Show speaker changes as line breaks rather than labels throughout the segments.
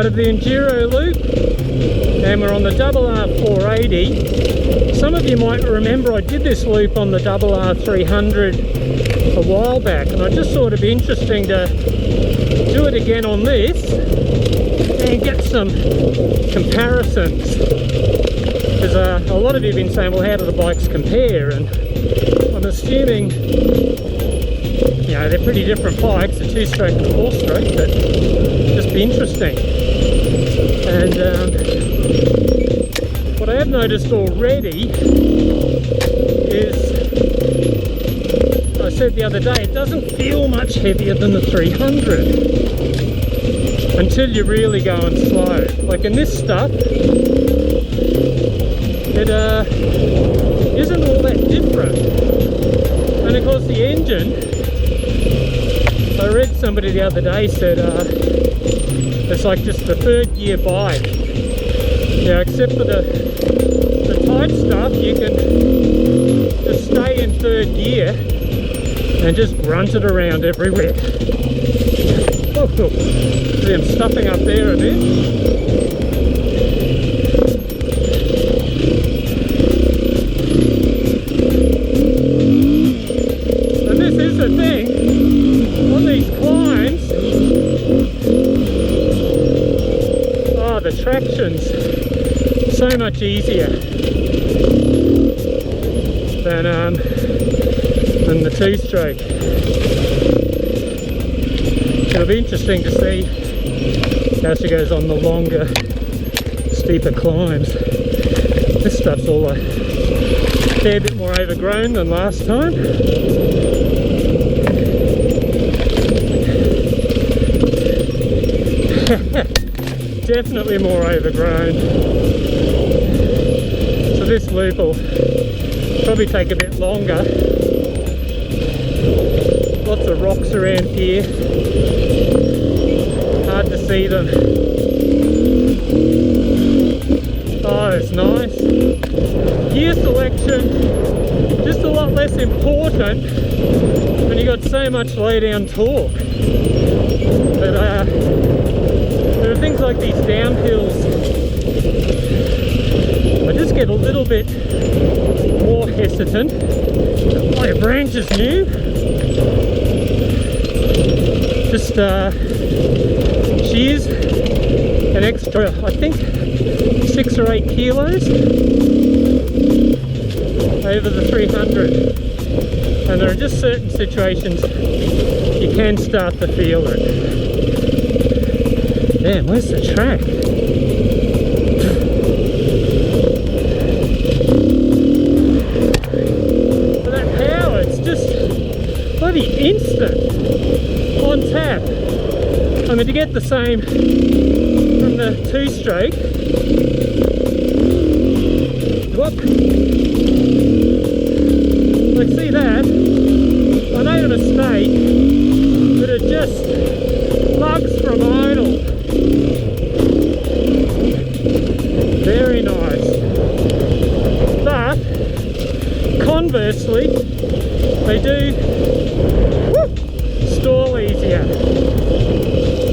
part of the Enduro loop, and we're on the RR480. Some of you might remember I did this loop on the RR300 a while back, and I just thought it'd be interesting to do it again on this and get some comparisons, because a lot of you have been saying, well, how do the bikes compare? And I'm assuming, you know, they're pretty different bikes, a 2-stroke and a 4-stroke, but just be interesting. And what I have noticed already is, I said the other day, it doesn't feel much heavier than the 300 until you're really going slow. Like in this stuff, it isn't all that different. And of course the engine, I read somebody the other day said it's like just the 3rd gear bike. Yeah, except for the tight stuff, you can just stay in 3rd gear and just grunt it around everywhere. Oh, see, I'm stuffing up there a bit. And this is the thing, on these climbs, oh, the traction's so much easier than the 2-stroke. It'll be interesting to see how she goes on the longer, steeper climbs. This stuff's all a fair bit more overgrown than last time. Definitely more overgrown. So this loop will probably take a bit longer. Lots of rocks around here. Hard to see them. Oh, it's nice. Gear selection, just a lot less important when you got so much low-down torque. But there are things like these downhills, I just get a little bit more hesitant. My branch is new. Just she is an extra, I think 6 or 8 kilos over the 300, and there are just certain situations you can start to feel it. Damn, where's the track? For that power, it's just bloody instant on tap. I mean, to get the same from the 2-stroke, whoop, like see that, I know in a state that it just plugs from idle. Very nice. But conversely, they do stall easier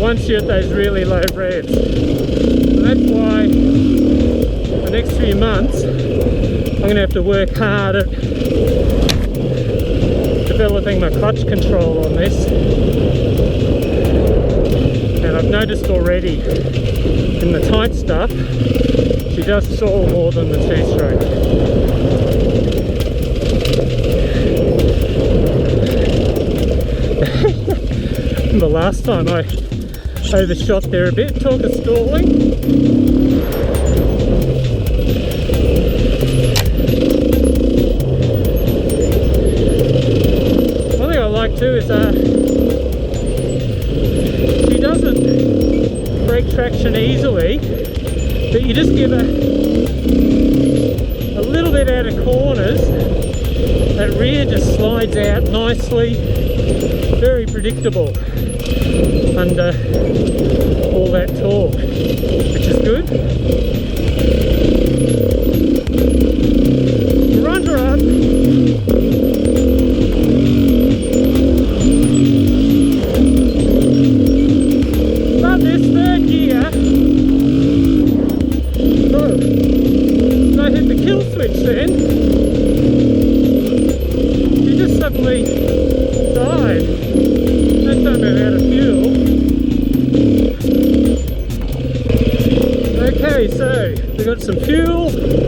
once you're at those really low revs. And that's why the next few months I'm going to have to work hard at developing my clutch control on this. And I've noticed already in the tight stuff, she does stall more than the 2-stroke. The last time I overshot there a bit, talk of stalling. One thing I like too is she doesn't break traction easily, but you just give her a little bit out of corners, that rear just slides out nicely, very predictable under all that torque, which is good. Run her up. Love this 3rd gear. suddenly died. Next time I'm out of fuel. Okay, so we got some fuel, taking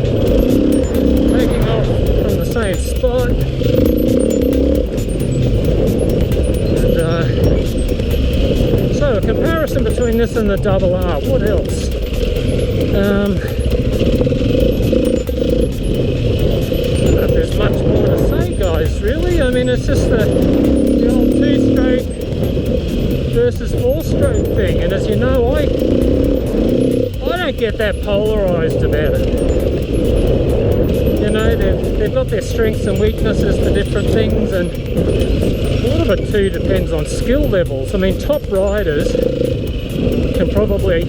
off from the same spot, and so a comparison between this and the Double R. What else? I don't know if there's much more to say, guys, really. I mean, it's just the old 2-stroke versus 4-stroke thing, and as you know, I don't get that polarized about it. You know, they've got their strengths and weaknesses for different things, and a lot of it too depends on skill levels. I mean, top riders can probably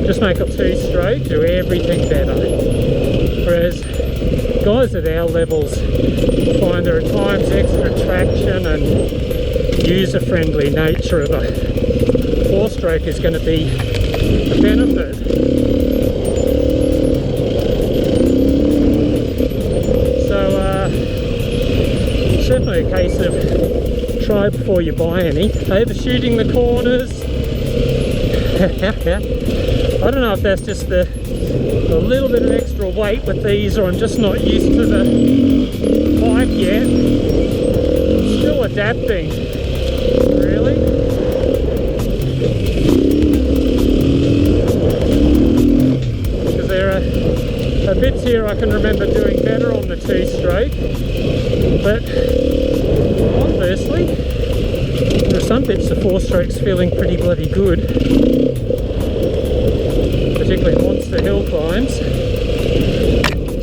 just make a 2-stroke, do everything better, whereas guys at our levels find there are times extra traction and user-friendly nature of a 4-stroke is going to be a benefit. So it's definitely a case of try before you buy any. Overshooting the corners. I don't know if that's just a little bit of extra weight with these, or I'm just not used to the bike yet. I'm still adapting, really. Because there are bits here I can remember doing better on the 2-stroke, but conversely, there are some bits of 4-strokes feeling pretty bloody good, particularly monster hill climbs.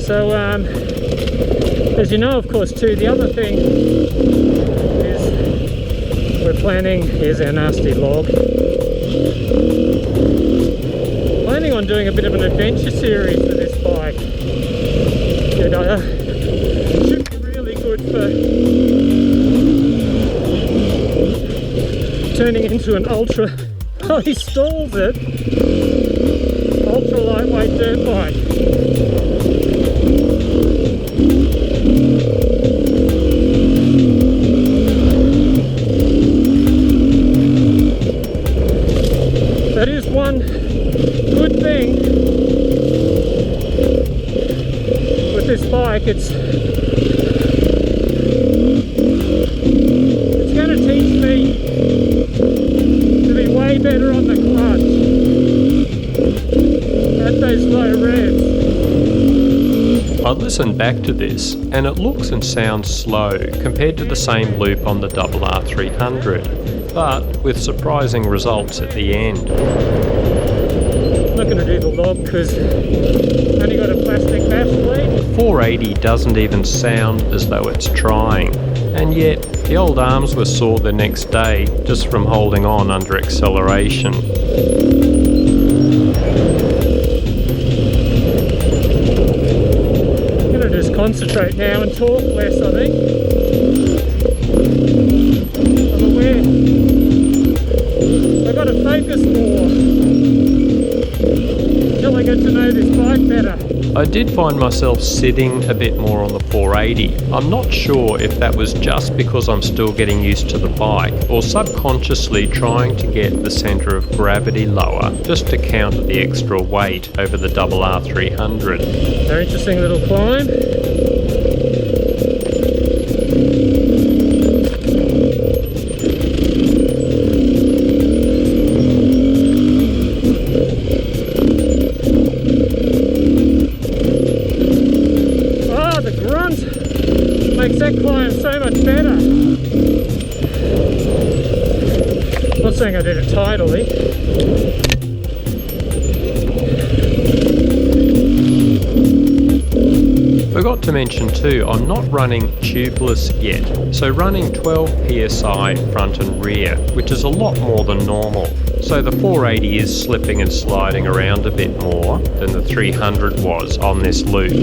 So as you know, of course, too, the other thing is we're planning, here's our nasty log, planning on doing a bit of an adventure series with this bike. It should be really good for turning into an ultra, oh, he stalls it, ultra lightweight dirt bike. That is one good thing with this bike. It's going to teach me to be way better on the clutch at those low revs.
I listened back to this and it looks and sounds slow compared to the same loop on the Double R300, but with surprising results at the end.
I'm not going to do the log because I've only got a plastic bash blade.
The 480 doesn't even sound as though it's trying, and yet the old arms were sore the next day just from holding on under acceleration.
I'm going to just concentrate now and talk less, I think. I'm aware I've got to focus more until I get to know this bike better.
I did find myself sitting a bit more on the 480. I'm not sure if that was just because I'm still getting used to the bike, or subconsciously trying to get the centre of gravity lower, just to counter the extra weight over the Double R300.
Very interesting little climb. Makes that climb so much better. Not saying I did it tidily.
Forgot to mention too, I'm not running tubeless yet, so running 12 psi front and rear, which is a lot more than normal. So the 480 is slipping and sliding around a bit more than the 300 was on this loop.